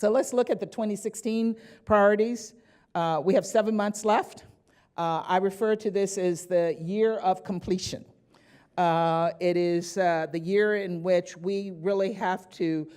So let's look at the 2016 priorities. We have 7 months left. I refer to this as the year of completion. It is the year in which we really have to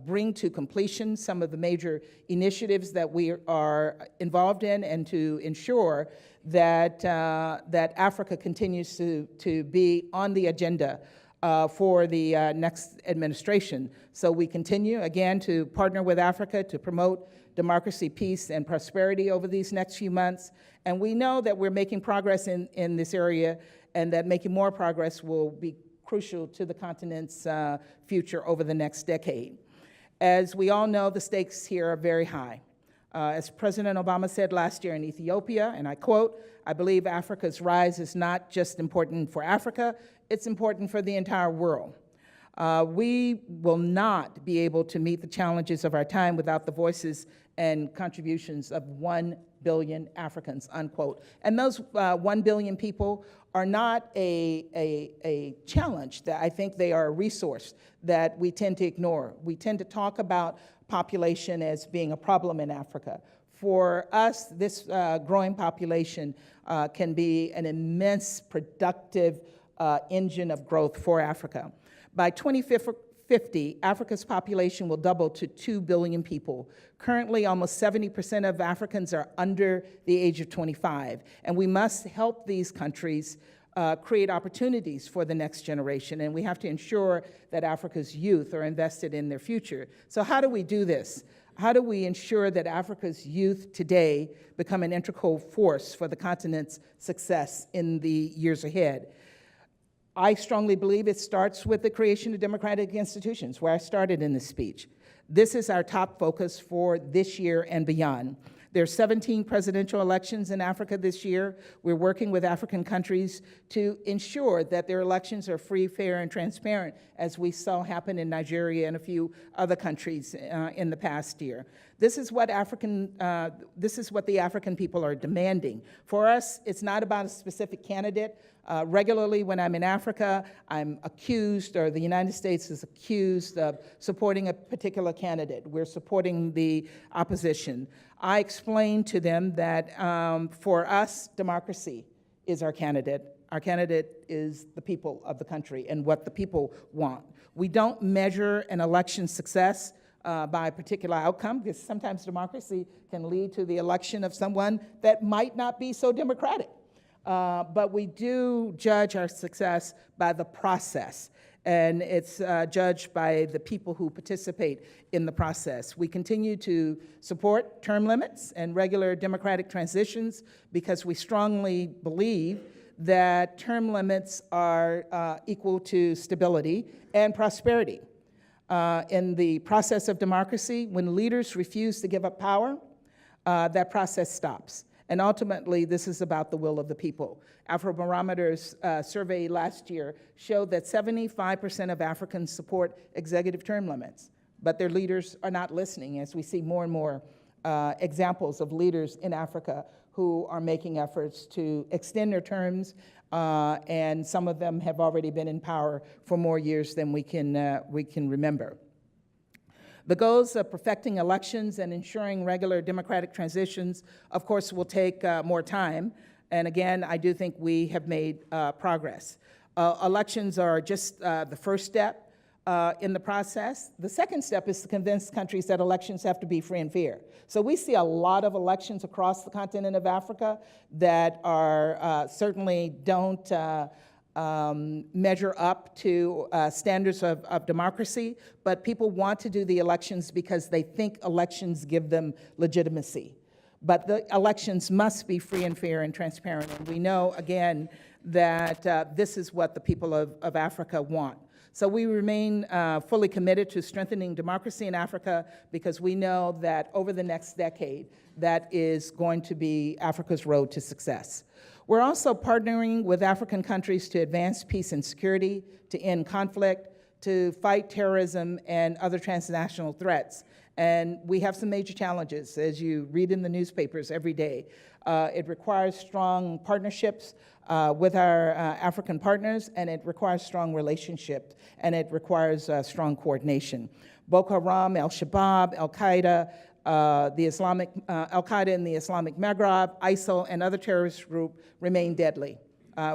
bring to completion some of the major initiatives that we are involved in, and to ensure that, that Africa continues to be on the agenda for the next administration. So we continue, again, to partner with Africa to promote democracy, peace, and prosperity over these next few months. And we know that we're making progress in this area, and that making more progress will be crucial to the continent's future over the next decade. As we all know, the stakes here are very high. As President Obama said last year in Ethiopia, and I quote, "I believe Africa's rise is not just important for Africa, it's important for the entire world. We will not be able to meet the challenges of our time without the voices and contributions of 1 billion Africans," unquote. And those 1 billion people are not a challenge. That I think they are a resource that we tend to ignore. We tend to talk about population as being a problem in Africa. For us, this growing population can be an immense productive engine of growth for Africa. By 2050, Africa's population will double to 2 billion people. Currently, almost 70% of Africans are under the age of 25, and we must help these countries create opportunities for the next generation, and we have to ensure that Africa's youth are invested in their future. So how do we do this? How do we ensure that Africa's youth today become an integral force for the continent's success in the years ahead? I strongly believe it starts with the creation of democratic institutions, where I started in this speech. This is our top focus for this year and beyond. There are 17 presidential elections in Africa this year. We're working with African countries to ensure that their elections are free, fair, and transparent, as we saw happen in Nigeria and a few other countries in the past year. This is what the African people are demanding. For us, it's not about a specific candidate. Regularly, when I'm in Africa, I'm accused, or the United States is accused of supporting a particular candidate. We're supporting the opposition. I explain to them that for us, democracy is our candidate. Our candidate is the people of the country and what the people want. We don't measure an election success by a particular outcome, because sometimes democracy can lead to the election of someone that might not be so democratic. But we do judge our success by the process, and it's judged by the people who participate in the process. We continue to support term limits and regular democratic transitions, because we strongly believe that term limits are equal to stability and prosperity. In the process of democracy, when leaders refuse to give up power, that process stops. And ultimately, this is about the will of the people. Afrobarometer's survey last year showed that 75% of Africans support executive term limits, but their leaders are not listening, as we see more and more examples of leaders in Africa who are making efforts to extend their terms, and some of them have already been in power for more years than we can remember. The goals of perfecting elections and ensuring regular democratic transitions, of course, will take more time. And again, I do think we have made progress. Elections are just the first step in the process. The second step is to convince countries that elections have to be free and fair. So we see a lot of elections across the continent of Africa that are certainly don't measure up to standards of democracy, but people want to do the elections because they think elections give them legitimacy. But the elections must be free and fair and transparent, and we know, again, that this is what the people of Africa want. So we remain fully committed to strengthening democracy in Africa, because we know that over the next decade, that is going to be Africa's road to success. We're also partnering with African countries to advance peace and security, to end conflict, to fight terrorism and other transnational threats. And we have some major challenges, as you read in the newspapers every day. It requires strong partnerships with our African partners, and it requires strong relationships, and it requires strong coordination. Boko Haram, Al-Shabaab, Al-Qaeda, Al-Qaeda in the Islamic Maghreb, ISIL, and other terrorist groups remain deadly.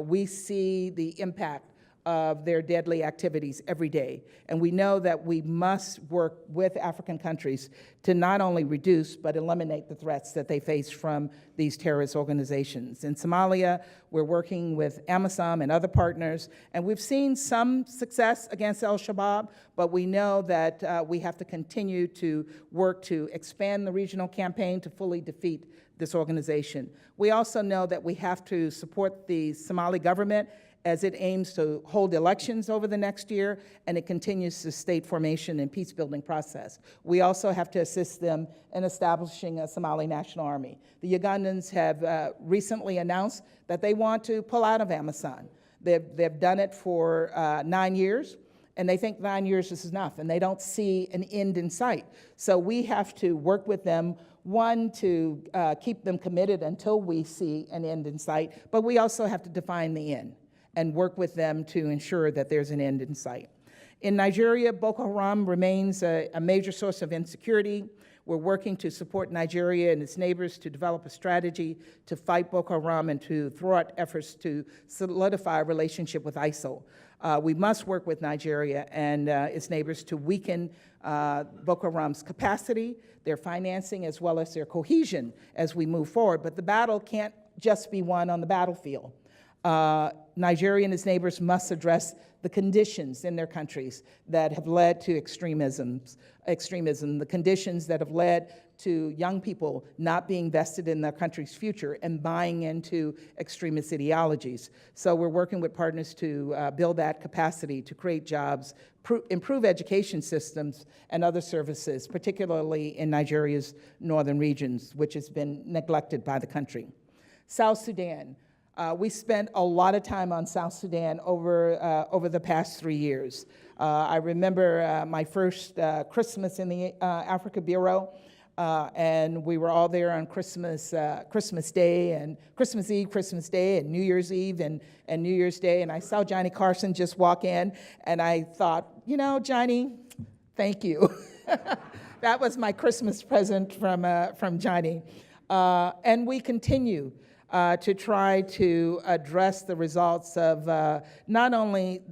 We see the impact of their deadly activities every day. And we know that we must work with African countries to not only reduce, but eliminate the threats that they face from these terrorist organizations. In Somalia, we're working with AMISOM and other partners, and we've seen some success against Al-Shabaab, but we know that we have to continue to work to expand the regional campaign to fully defeat this organization. We also know that we have to support the Somali government as it aims to hold elections over the next year, and it continues the state formation and peace-building process. We also have to assist them in establishing a Somali National Army. The Ugandans have recently announced that they want to pull out of AMISOM. They've done it for 9 years, and they think 9 years is enough, and they don't see an end in sight. So we have to work with them, one, to keep them committed until we see an end in sight, but we also have to define the end and work with them to ensure that there's an end in sight. In Nigeria, Boko Haram remains a major source of insecurity. We're working to support Nigeria and its neighbors to develop a strategy to fight Boko Haram and to thwart efforts to solidify a relationship with ISIL. We must work with Nigeria and its neighbors to weaken Boko Haram's capacity, their financing, as well as their cohesion as we move forward. But the battle can't just be won on the battlefield. Nigeria and its neighbors must address the conditions in their countries that have led to extremism, the conditions that have led to young people not being vested in their country's future and buying into extremist ideologies. So we're working with partners to build that capacity, to create jobs, improve education systems and other services, particularly in Nigeria's northern regions, which has been neglected by the country. South Sudan. We spent a lot of time on South Sudan over the past 3 years. I remember my first Christmas in the Africa Bureau, and we were all there on Christmas Day, and Christmas Eve, Christmas Day, and New Year's Eve, and New Year's Day, and I saw Johnny Carson just walk in, and I thought, you know, Johnny, thank you. That was my Christmas present from Johnny. And we continue to try to address the results of not only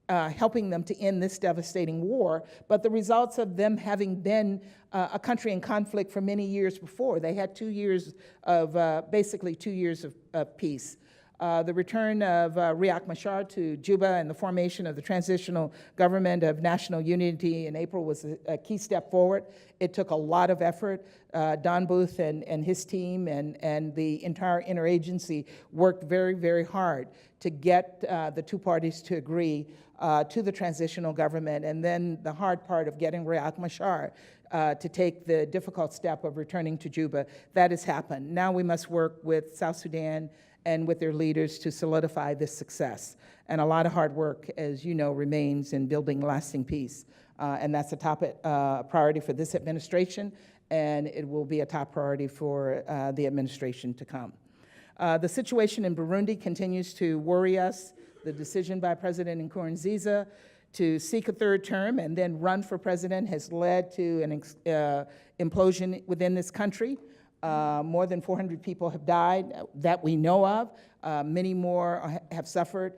helping them to end this devastating war, but the results of them having been a country in conflict for many years before. They had 2 years of, basically 2 years of peace. The return of Riek Machar to Juba and the formation of the Transitional Government of National Unity in April was a key step forward. It took a lot of effort. Don Booth and his team and the entire interagency worked very, very hard to get the two parties to agree to the transitional government, and then the hard part of getting Riek Machar to take the difficult step of returning to Juba. That has happened. Now we must work with South Sudan and with their leaders to solidify this success. And a lot of hard work, as you know, remains in building lasting peace. And that's a top priority for this administration, and it will be a top priority for the administration to come. The situation in Burundi continues to worry us. The decision by President Nkurunziza to seek a third term and then run for president has led to an implosion within this country. More than 400 people have died that we know of. Many more have suffered.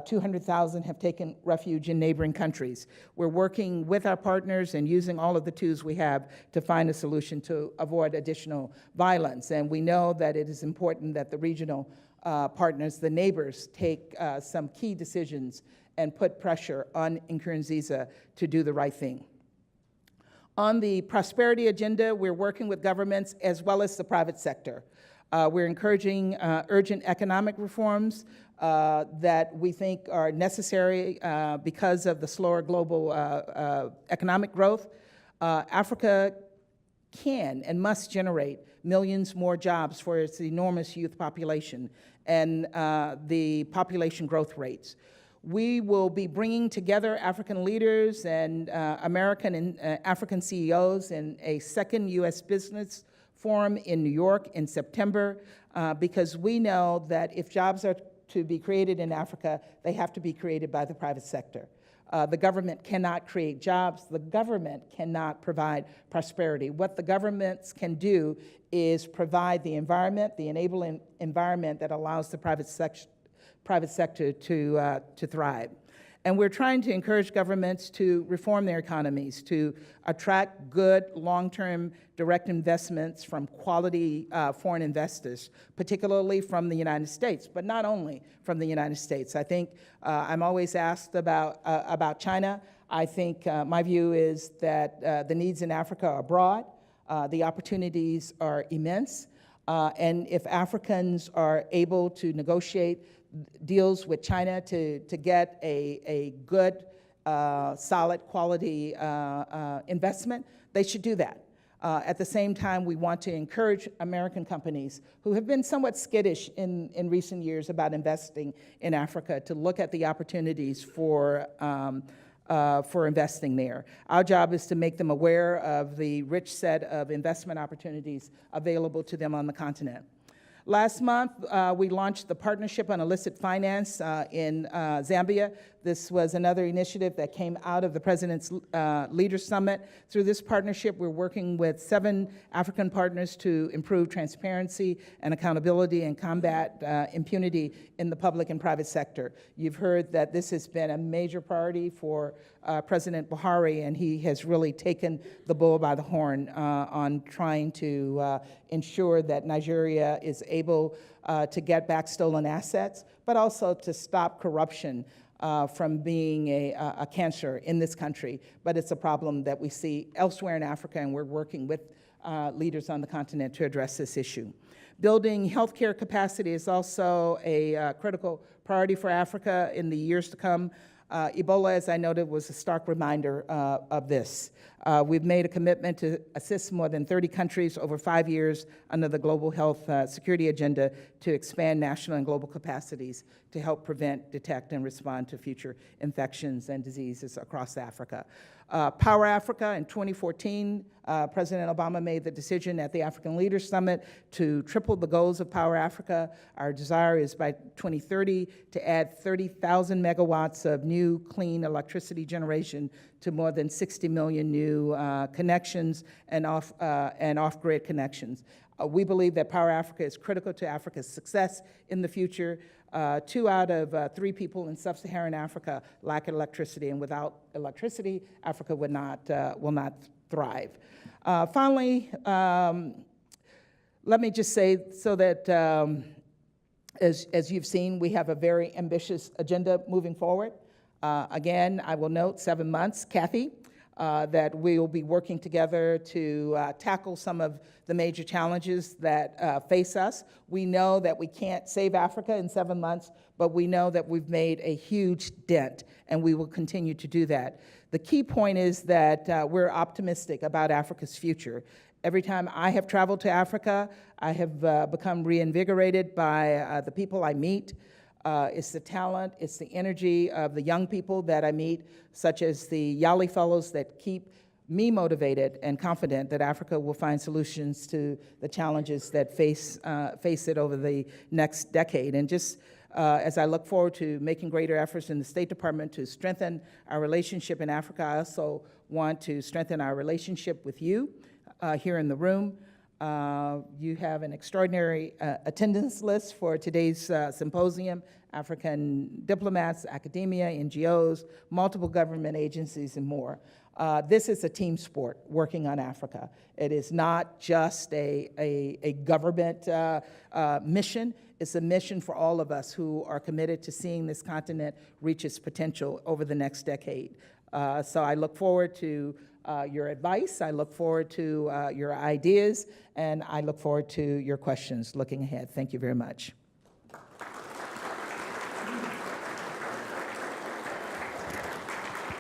200,000 have taken refuge in neighboring countries. We're working with our partners and using all of the tools we have to find a solution to avoid additional violence. And we know that it is important that the regional partners, the neighbors, take some key decisions and put pressure on Nkurunziza to do the right thing. On the prosperity agenda, we're working with governments as well as the private sector. We're encouraging urgent economic reforms that we think are necessary because of the slower global economic growth. Africa can and must generate millions more jobs for its enormous youth population and the population growth rates. We will be bringing together African leaders and American and African CEOs in a second U.S. business forum in New York in September because we know that if jobs are to be created in Africa, they have to be created by the private sector. The government cannot create jobs. The government cannot provide prosperity. What the governments can do is provide the environment, the enabling environment that allows the private sector to thrive. And we're trying to encourage governments to reform their economies, to attract good long-term direct investments from quality foreign investors, particularly from the United States, but not only from the United States. I think I'm always asked about China. I think my view is that the needs in Africa are broad, the opportunities are immense, and if Africans are able to negotiate deals with China to get a good, solid quality investment, they should do that. At the same time, we want to encourage American companies who have been somewhat skittish in recent years about investing in Africa to look at the opportunities for investing there. Our job is to make them aware of the rich set of investment opportunities available to them on the continent. Last month, we launched the Partnership on Illicit Finance in Zambia. This was another initiative that came out of the President's Leaders Summit. Through this partnership, we're working with 7 African partners to improve transparency and accountability and combat impunity in the public and private sector. You've heard that this has been a major priority for President Buhari, and he has really taken the bull by the horn on trying to ensure that Nigeria is able to get back stolen assets, but also to stop corruption from being a cancer in this country. But it's a problem that we see elsewhere in Africa, and we're working with leaders on the continent to address this issue. Building healthcare capacity is also a critical priority for Africa in the years to come. Ebola, as I noted, was a stark reminder of this. We've made a commitment to assist more than 30 countries over 5 years under the Global Health Security Agenda to expand national and global capacities to help prevent, detect, and respond to future infections and diseases across Africa. Power Africa in 2014, President Obama made the decision at the African Leaders Summit to triple the goals of Power Africa. Our desire is by 2030 to add 30,000 megawatts of new clean electricity generation to more than 60 million new connections and off-grid connections. We believe that Power Africa is critical to Africa's success in the future. 2 out of 3 people in sub-Saharan Africa lack electricity, and without electricity, Africa will not thrive. Finally, let me just say so that as you've seen, we have a very ambitious agenda moving forward. Again, I will note 7 months, Kathy, that we will be working together to tackle some of the major challenges that face us. We know that we can't save Africa in 7 months, but we know that we've made a huge dent, and we will continue to do that. The key point is that we're optimistic about Africa's future. Every time I have traveled to Africa, I have become reinvigorated by the people I meet. It's the talent, it's the energy of the young people that I meet, such as the Yali Fellows, that keep me motivated and confident that Africa will find solutions to the challenges that face it over the next decade. And just as I look forward to making greater efforts in the State Department to strengthen our relationship in Africa, I also want to strengthen our relationship with you here in the room. You have an extraordinary attendance list for today's symposium: African diplomats, academia, NGOs, multiple government agencies, and more. This is a team sport working on Africa. It is not just a government mission. It's a mission for all of us who are committed to seeing this continent reach its potential over the next decade. So I look forward to your advice, I look forward to your ideas, and I look forward to your questions looking ahead. Thank you very much.